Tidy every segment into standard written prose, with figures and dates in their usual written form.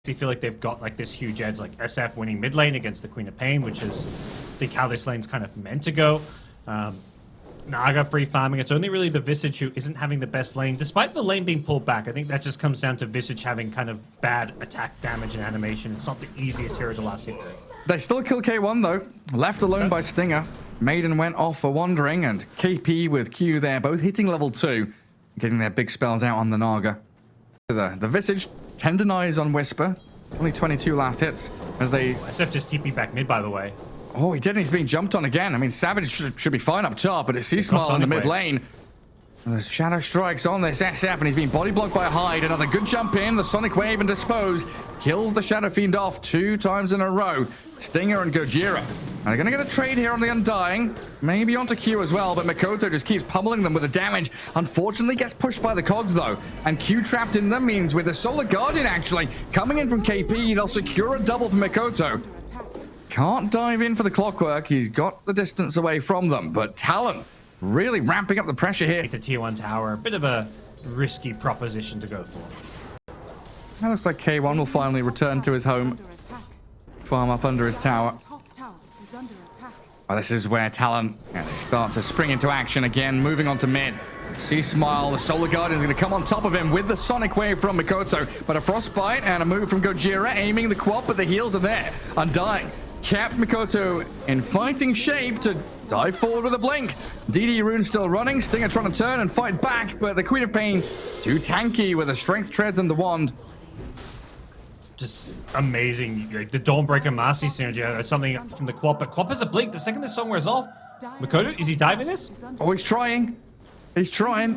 they feel like they've got like this huge edge, like SF winning mid lane against the Queen of Pain, which is I think how this lane's kind of meant to go. Naga free farming. It's only really the Visage who isn't having the best lane, despite the lane being pulled back. I think that just comes down to Visage having kind of bad attack damage and animation. It's not the easiest hero to last hit with. They still kill K1 though, left alone by Stinger. Maiden went off for wandering, and KP with Q there, both hitting level 2, getting their big spells out on the Naga. The Visage tendonize on Whisper, only 22 last hits as they... SF just TP back mid, by the way. Oh, he did, and he's being jumped on again. I mean, Savage should be fine up top, but it's C-Smile in the mid lane. And the Shadow Strikes on this SF, and he's being body blocked by Hyde. Another good jump in, the Sonic Wave and Dispose. Kills the Shadow Fiend off 2 times in a row. Stinger and Gojira. And they're going to get a trade here on the Undying. Maybe onto Q as well, but Mikoto just keeps pummeling them with the damage. Unfortunately, gets pushed by the cogs, though. And Q trapped in them means with the Solar Guardian, actually, coming in from KP, they'll secure a double for Mikoto. Can't dive in for the Clockwork. He's got the distance away from them, but Talon really ramping up the pressure here. The tier 1 tower, a bit of a risky proposition to go for. That looks like K1 will finally return to his home. Farm up under his tower. Oh, this is where Talon they start to spring into action again, moving on to mid. C-Smile, the Solar Guardian is going to come on top of him with the Sonic Wave from Mikoto, but a Frostbite and a move from Gojira, aiming the quad, but the heals are there. Undying kept Mikoto in fighting shape to dive forward with a blink. DD Rune still running, Stinger trying to turn and fight back, but the Queen of Pain too tanky with the Strength Treads and the Wand. Just amazing. Like the Dawnbreaker Marcy synergy, something from the Quap, but Quap has a blink the second this song wears off. Mikoto, is he diving this? Oh, he's trying. He's trying.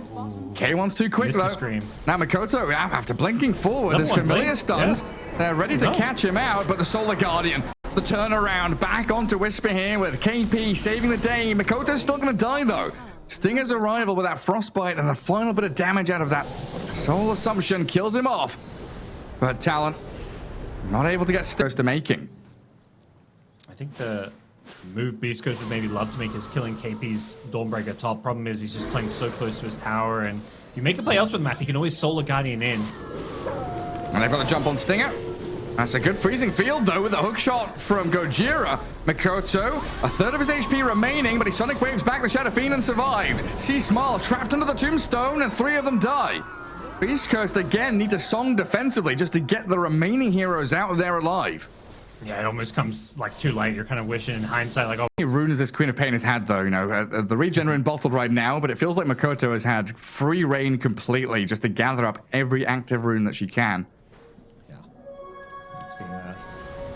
K1's too quick though. Scream. Now Mikoto, after blinking forward, there's familiar stuns. Yeah. They're ready to catch him out, but the Solar Guardian, the turnaround back onto Whisper here with KP saving the day. Mikoto's still going to die though. Stinger's arrival with that Frostbite and the final bit of damage out of that Soul Assumption kills him off. But Talon not able to get close to making. I think the move Beastcoast would maybe love to make is killing KP's Dawnbreaker top. Problem is he's just playing so close to his tower, and if you make a play elsewhere in the map, you can always Solar Guardian in. And they've got the jump on Stinger. That's a good freezing field though with a hook shot from Gojira. Mikoto, a third of his HP remaining, but he Sonic Waves back the Shadow Fiend and survives. C-Smile trapped under the tombstone, and 3 of them die. Beast Coast again need to song defensively just to get the remaining heroes out of there alive. Yeah, it almost comes like too late. You're kind of wishing in hindsight, like, oh. How many runes this Queen of Pain has had though, you know, the regen are in bottled right now, but it feels like Mikoto has had free reign completely just to gather up every active rune that she can. Yeah, it's been a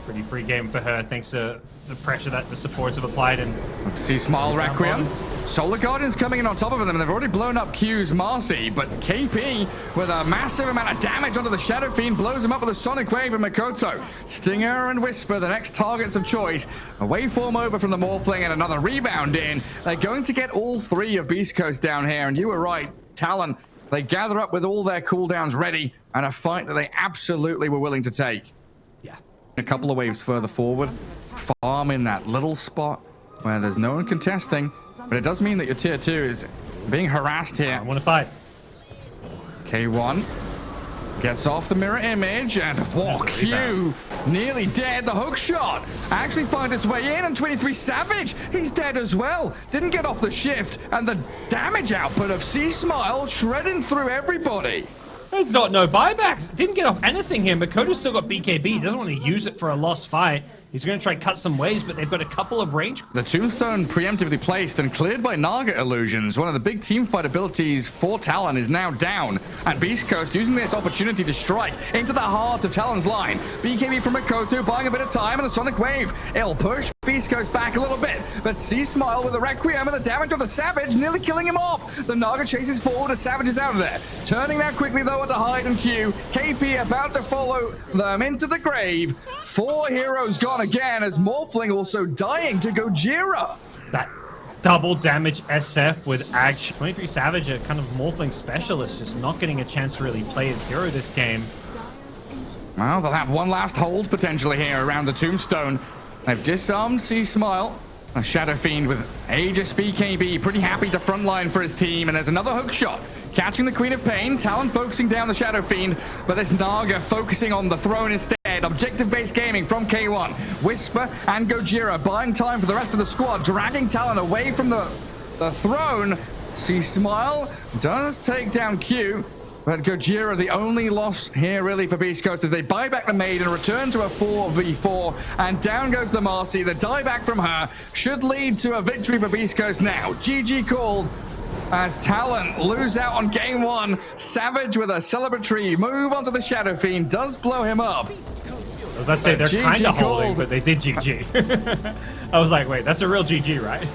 pretty free game for her thanks to the pressure that the supports have applied. And C-Smile Requiem. Solar Guardian's coming in on top of them, and they've already blown up Q's Marcy, but KP with a massive amount of damage onto the Shadow Fiend blows him up with a Sonic Wave and Mikoto. Stinger and Whisper, the next targets of choice. A waveform over from the Morphling and another rebound in. They're going to get all 3 of Beast Coast down here, and you were right, Talon. They gather up with all their cooldowns ready, and a fight that they absolutely were willing to take. Yeah. A couple of waves further forward, farm in that little spot where there's no one contesting, but it does mean that your tier 2 is being harassed here. I want to fight. K1 gets off the mirror image, and Q nearly dead. The hook shot actually finds its way in, and 23 Savage, he's dead as well. Didn't get off the shift, and the damage output of C-Smile shredding through everybody. There's no buybacks. Didn't get off anything here. Makoto's still got BKB. He doesn't want to use it for a lost fight. He's going to try and cut some waves, but they've got a couple of range. The Tombstone preemptively placed and cleared by Naga Illusions. One of the big teamfight abilities for Talon is now down. And Beast Coast using this opportunity to strike into the heart of Talon's line. BKB from Mikoto buying a bit of time, and a Sonic Wave. It'll push Beast Coast back a little bit, but C-Smile with a Requiem and the damage on the Savage, nearly killing him off. The Naga chases forward as Savage is out of there. Turning that quickly though into Hyde and Q. KP about to follow them into the grave. 4 heroes gone again, as Morphling also dying to Gojira. That double damage SF with Ag. 23 Savage, a kind of Morphling specialist, just not getting a chance to really play his hero this game. Well, they'll have one last hold potentially here around the Tombstone. They've disarmed C-Smile. A Shadow Fiend with Aegis BKB, pretty happy to frontline for his team, and there's another hook shot. Catching the Queen of Pain, Talon focusing down the Shadow Fiend, but there's Naga focusing on the throne instead. Objective-based gaming from K1. Whisper and Gojira buying time for the rest of the squad, dragging Talon away from the throne. See Smile does take down Q, but Gojira the only loss here really for Beast Coast as they buy back the maid and return to a 4v4, and down goes the Marcy. The dieback from her should lead to a victory for Beast Coast now. GG called as Talon lose out on game one. Savage with a celebratory move onto the Shadow Fiend does blow him up. I was about to say they're kind of holding, but they did GG. I was like, wait, that's a real GG, right?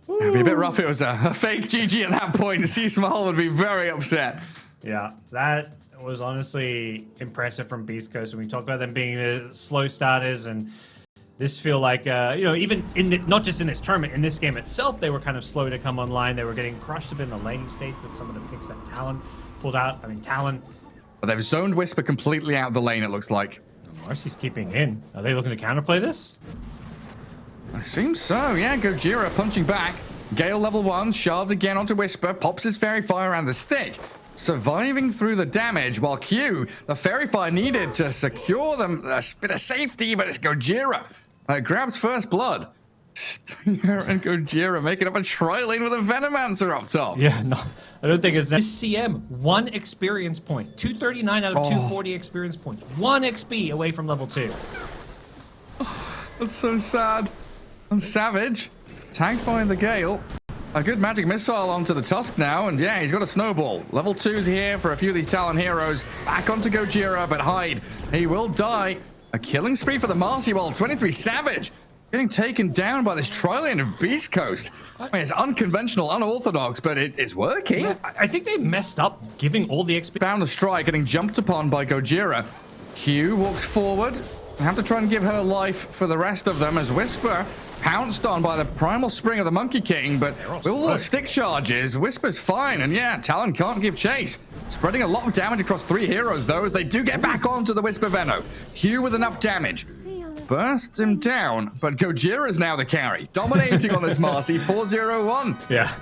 It'd be a bit rough if it was a fake GG at that point. C Small would be very upset. Yeah, that was honestly impressive from Beast Coast. When we talk about them being the slow starters, and this feel like, you know, even in not just in this tournament, in this game itself, they were kind of slow to come online. They were getting crushed a bit in the laning stage with some of the picks that Talon pulled out. I mean, Talon. But they've zoned Whisper completely out of the lane, it looks like. Marcy's keeping in. Are they looking to counterplay this? It seems so, yeah. Gojira punching back. Gale level 1, shards again onto Whisper, pops his Fairy Fire and the stick. Surviving through the damage, while Q, the Fairy Fire needed to secure them a bit of safety, but it's Gojira. Grabs first blood. Stinger and Gojira making up a tri-lane with a Venomancer up top. Yeah, no, I don't think it's that. This CM, 1 experience point. 239 out of 240 experience points. 1 XP away from level 2. That's so sad. And Savage, tagged by the Gale. A good magic missile onto the Tusk now, and yeah, he's got a snowball. Level 2's here for a few of these Talon heroes. Back onto Gojira, but Hyde, he will die. A killing spree for the Marcy while 23 Savage getting taken down by this tri-lane of Beast Coast. I mean, it's unconventional, unorthodox, but it's working. Yeah, I think they messed up giving all the XP. Found the strike, getting jumped upon by Gojira. Q walks forward. I have to try and give her life for the rest of them as Whisper pounced on by the primal spring of the Monkey King, but with all the stick charges, Whisper's fine, and yeah, Talon can't give chase. Spreading a lot of damage across 3 heroes, though, as they do get back onto the Whisper Veno. Q with enough damage. Bursts him down, but Gojira is now the carry. Dominating on this Marcy, 4-0-1. Yeah.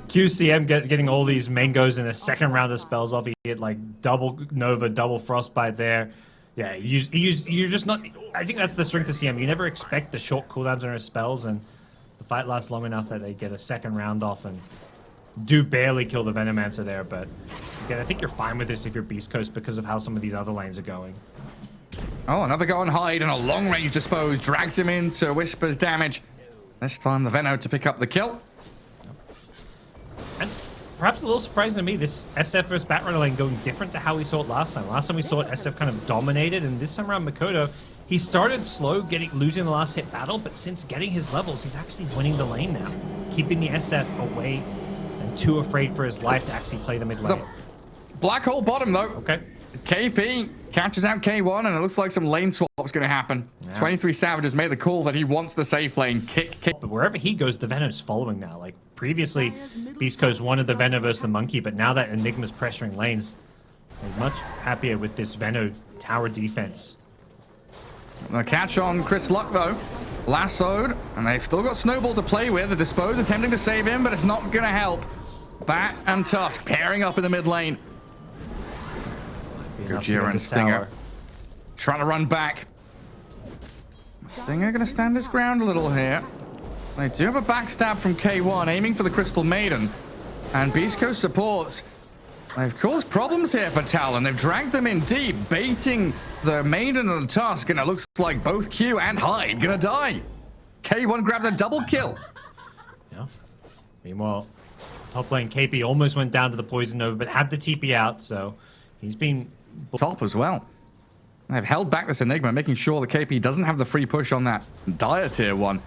QCM getting all these mangoes in a second round of spells off. He hit like double Nova, double Frostbite there. Yeah, you're just not... I think that's the strength of CM. You never expect the short cooldowns on her spells, and the fight lasts long enough that they get a second round off and do barely kill the Venomancer there. But again, I think you're fine with this if you're Beast Coast because of how some of these other lanes are going. Oh, another go on Hyde and a long range dispose. Drags him into Whisper's damage. This time the Veno to pick up the kill. And perhaps a little surprising to me, this SF versus Batrunner lane going different to how we saw it last time. Last time we saw it, SF kind of dominated, and this time around Makoto, he started slow, losing the last hit battle, but since getting his levels, he's actually winning the lane now, keeping the SF away and too afraid for his life to actually play the mid lane. Black hole bottom, though. Okay. KP catches out K1, and it looks like some lane swap's going to happen. Yeah. 23 Savage has made the call that he wants the safe lane. Kick. But wherever he goes, the Veno's following now. Like, previously, Beast Coast wanted the Veno versus the Monkey, but now that Enigma's pressuring lanes, they're much happier with this Veno tower defense. The catch on Chris Luck, though. Lassoed, and they've still got Snowball to play with. The Dispose attempting to save him, but it's not going to help. Bat and Tusk pairing up in the mid lane. Gojira and Stinger trying to run back. Stinger going to stand his ground a little here. They do have a backstab from K1, aiming for the Crystal Maiden. And Beast Coast supports. They've caused problems here for Talon. They've dragged them in deep, baiting the Maiden and the Tusk, and it looks like both Q and Hyde gonna die. K1 grabs a double kill. Yeah. Meanwhile, top lane KP almost went down to the Poison Nova, but had the TP out, so he's been... top as well. They've held back this Enigma, making sure the KP doesn't have the free push on that dire tier 1.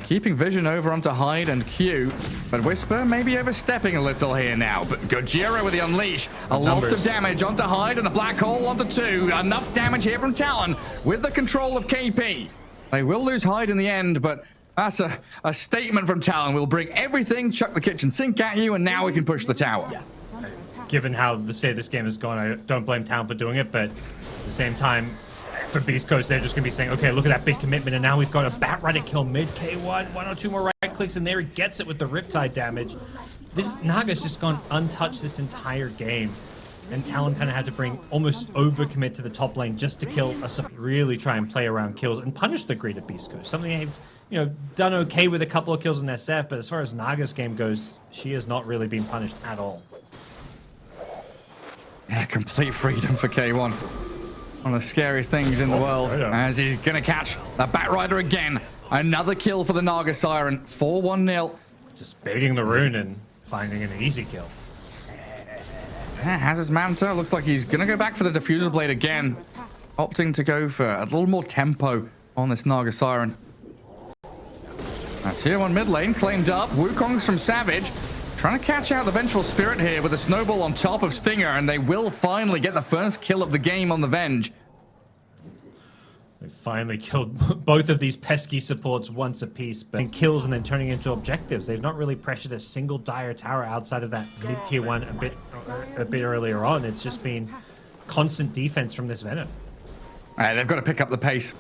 Keeping vision over onto Hyde and Q, but Whisper may be overstepping a little here now. But Gojira with the Unleash, a lot of damage onto Hyde and the Black Hole onto 2. Enough damage here from Talon with the control of KP. They will lose Hyde in the end, but that's a statement from Talon. We'll bring everything, chuck the kitchen sink at you, and now we can push the tower. Yeah. Given how the state of this game is going, I don't blame Talon for doing it, but at the same time, for Beast Coast, they're just going to be saying, okay, look at that big commitment, and now we've got a Batrider kill mid K1, 1 or 2 more right clicks, and there he gets it with the Riptide damage. This Naga's just gone untouched this entire game. and Talon kind of had to bring almost overcommit to the top lane just to kill a really try and play around kills and punish the greed of Beast Coast. Something they've done okay with a couple of kills in SF, but as far as Naga's game goes, she has not really been punished at all. Yeah, complete freedom for K1. One of the scariest things in the world, as he's gonna catch the Batrider again. Another kill for the Naga Siren. 4-1-0. Just baiting the rune and finding an easy kill. Yeah, has his Manta. Looks like he's gonna go back for the Diffuser Blade again. Opting to go for a little more tempo on this Naga Siren. Now, tier 1 mid lane claimed up. Wukong's from Savage. Trying to catch out the Vengeful Spirit here with a snowball on top of Stinger, and they will finally get the first kill of the game on the Venge. They finally killed both of these pesky supports once apiece, but kills and then turning into objectives. They've not really pressured a single dire tower outside of that mid-tier 1 a bit earlier on. It's just been constant defense from this Venom. All right, they've got to pick up the pace.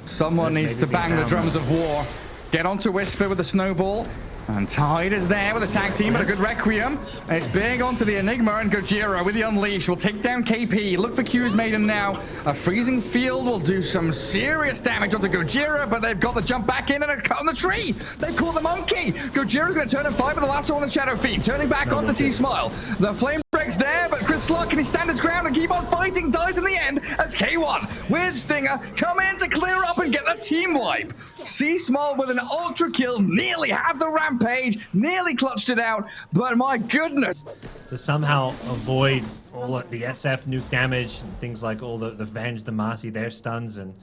Someone needs to bang the drums of war. Get onto Whisper with the snowball. And Tide is there with a tag team and a good Requiem. And it's big onto the Enigma, and Gojira with the Unleash will take down KP. Look for Q's Maiden now. A freezing field will do some serious damage onto Gojira, but they've got the jump back in and a cut on the tree. They've caught the monkey. Gojira's going to turn and fight with the lasso on the Shadow Fiend. Turning back onto C-Smile. The Flame Break's there, but Chris Luck, can he stand his ground and keep on fighting? Dies in the end as K1 with Stinger come in to clear up and get the team wipe. C-Small with an ultra kill, nearly had the rampage, nearly clutched it out, but my goodness. To somehow avoid all of the SF nuke damage and things like all the Venge, the Marcy, their stuns, and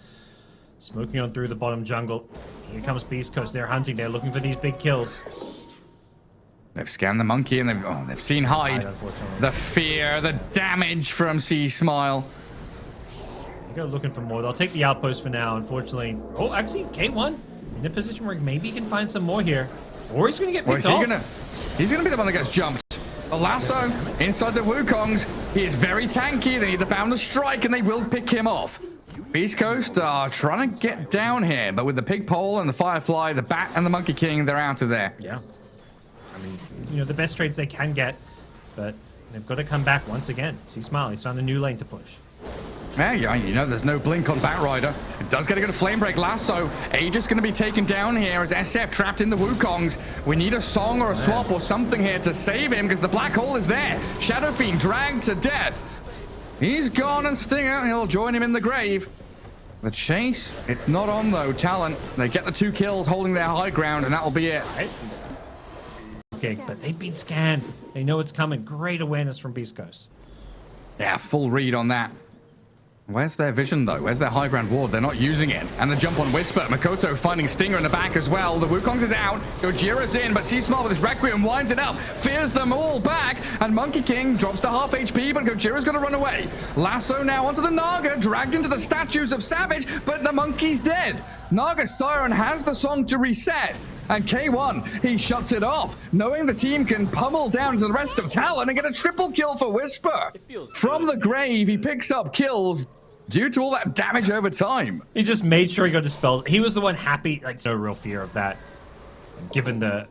smoking on through the bottom jungle. Here comes Beast Coast. They're hunting. They're looking for these big kills. They've scanned the monkey and they've seen Hyde. The fear, the damage from C-Smile. They're looking for more. They'll take the outpost for now, unfortunately. Oh, actually, K1 in a position where maybe he can find some more here. Or he's going to get picked off. He's going to be the one that gets jumped. A lasso inside the Wukongs. He is very tanky. They need the Boundless Strike, and they will pick him off. Beast Coast are trying to get down here, but with the Pig Pole and the Firefly, the Bat and the Monkey King, they're out of there. Yeah. I mean, the best trades they can get, but they've got to come back once again. See Smile, he's found a new lane to push. Yeah, there's no blink on Batrider. It does get a good flame break lasso. Aegis going to be taken down here as SF trapped in the Wukongs. We need a song or a swap or something here to save him because the black hole is there. Shadow Fiend dragged to death. He's gone, and Stinger, he'll join him in the grave. The chase, it's not on though. Talon, they get the 2 kills holding their high ground, and that will be it. Okay, but they've been scanned. They know it's coming. Great awareness from Beast Coast. Yeah, full read on that. Where's their vision, though? Where's their high ground ward? They're not using it. And the jump on Whisper. Makoto finding Stinger in the back as well. The Wukongs is out. Gojira's in, but C-Small with his Requiem winds it up. Fears them all back. And Monkey King drops to half HP, but Gojira's going to run away. Lasso now onto the Naga, dragged into the statues of Savage, but the monkey's dead. Naga Siren has the song to reset. And K1, he shuts it off, knowing the team can pummel down to the rest of Talon and get a triple kill for Whisper. From the grave, he picks up kills due to all that damage over time. He just made sure he got dispelled. He was the one happy, like no real fear of that. Given the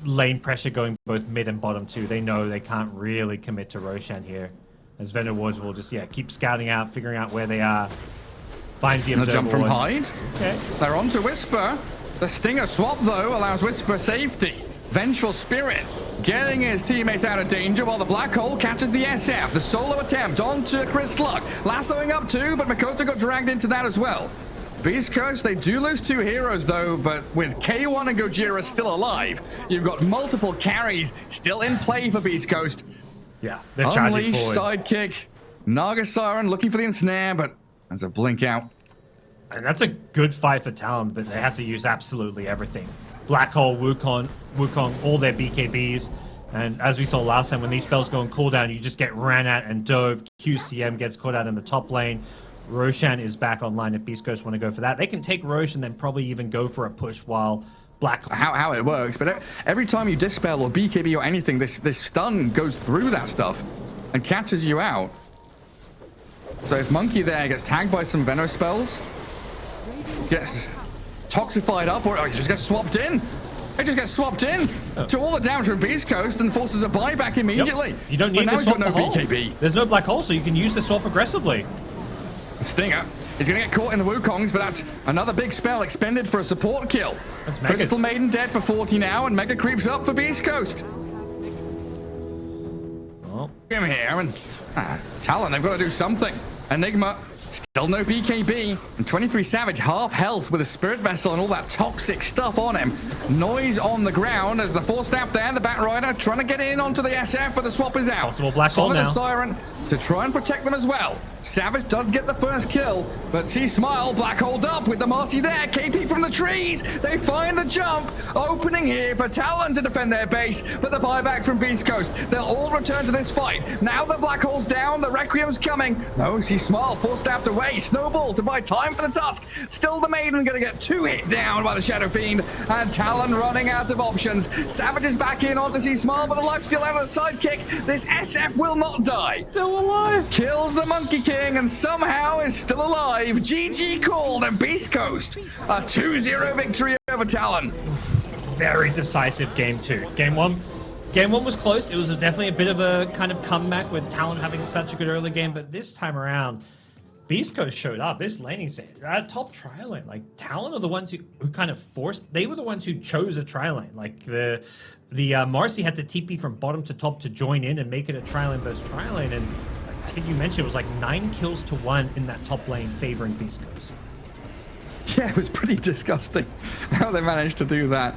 lane pressure going both mid and bottom too, they know they can't really commit to Roshan here. As Venom Wards will just, keep scouting out, figuring out where they are. Finds the observer. jump from Hyde. Okay. They're on to Whisper. The Stinger swap, though, allows Whisper safety. Vengeful Spirit getting his teammates out of danger while the Black Hole catches the SF. The solo attempt onto Chris Luck. Lassoing up too, but Makoto got dragged into that as well. Beast Coast, they do lose 2 heroes, though, but with K1 and Gojira still alive, you've got multiple carries still in play for Beast Coast. Yeah, they're charging Unleash, forward. sidekick. Naga Siren looking for the ensnare, but there's a blink out. And that's a good fight for Talon, but they have to use absolutely everything. Black Hole, Wukong, all their BKBs. And as we saw last time, when these spells go on cooldown, you just get ran at and dove. QCM gets caught out in the top lane. Roshan is back online if Beast Coast want to go for that. They can take Roshan and then probably even go for a push while Black Hole... How it works, but every time you dispel or BKB or anything, this stun goes through that stuff and catches you out. So if Monkey there gets tagged by some Venom spells, gets toxified up, or he just gets swapped in. It just gets swapped in to all the damage from Beast Coast and forces a buyback immediately. Yep. You don't need but now the he's got swap no for BKB. Hole. There's no black hole, so you can use the swap aggressively. Stinger is going to get caught in the Wukongs, but that's another big spell expended for a support kill. That's Megas. Crystal Maiden dead for 40 now, and Mega creeps up for Beast Coast. Oh. Him here, and Talon, they've got to do something. Enigma, still no BKB, and 23 Savage, half health with a Spirit Vessel and all that toxic stuff on him. Noise on the ground as the Force Staff there, the Bat Rider, trying to get in onto the SF, but the swap is out. Possible black hole now. Siren to try and protect them as well. Savage does get the first kill, but see Smile black holed up with the Marcy there. KP from the trees. They find the jump. Opening here for Talon to defend their base, but the buybacks from Beast Coast. They'll all return to this fight. Now the black hole's down. The Requiem's coming. No, see Smile forced out away. Snowball to buy time for the Tusk. Still the Maiden going to get 2 hit down by the Shadow Fiend, and Talon running out of options. Savage is back in onto see Smile, but the lifesteal out of the sidekick. This SF will not die. Still alive. Kills the Monkey King and somehow is still alive. GG called and Beast Coast. A 2-0 victory over Talon. Very decisive game 2. Game 1 was close. It was definitely a bit of a kind of comeback with Talon having such a good early game, but this time around, Beast Coast showed up. This laning set, top tri lane. Like Talon are the ones who kind of forced. They were the ones who chose a tri lane. Like the Marcy had to TP from bottom to top to join in and make it a tri lane versus tri lane. And I think you mentioned it was like 9 kills to 1 in that top lane favoring Beast Coast. Yeah, it was pretty disgusting how they managed to do that.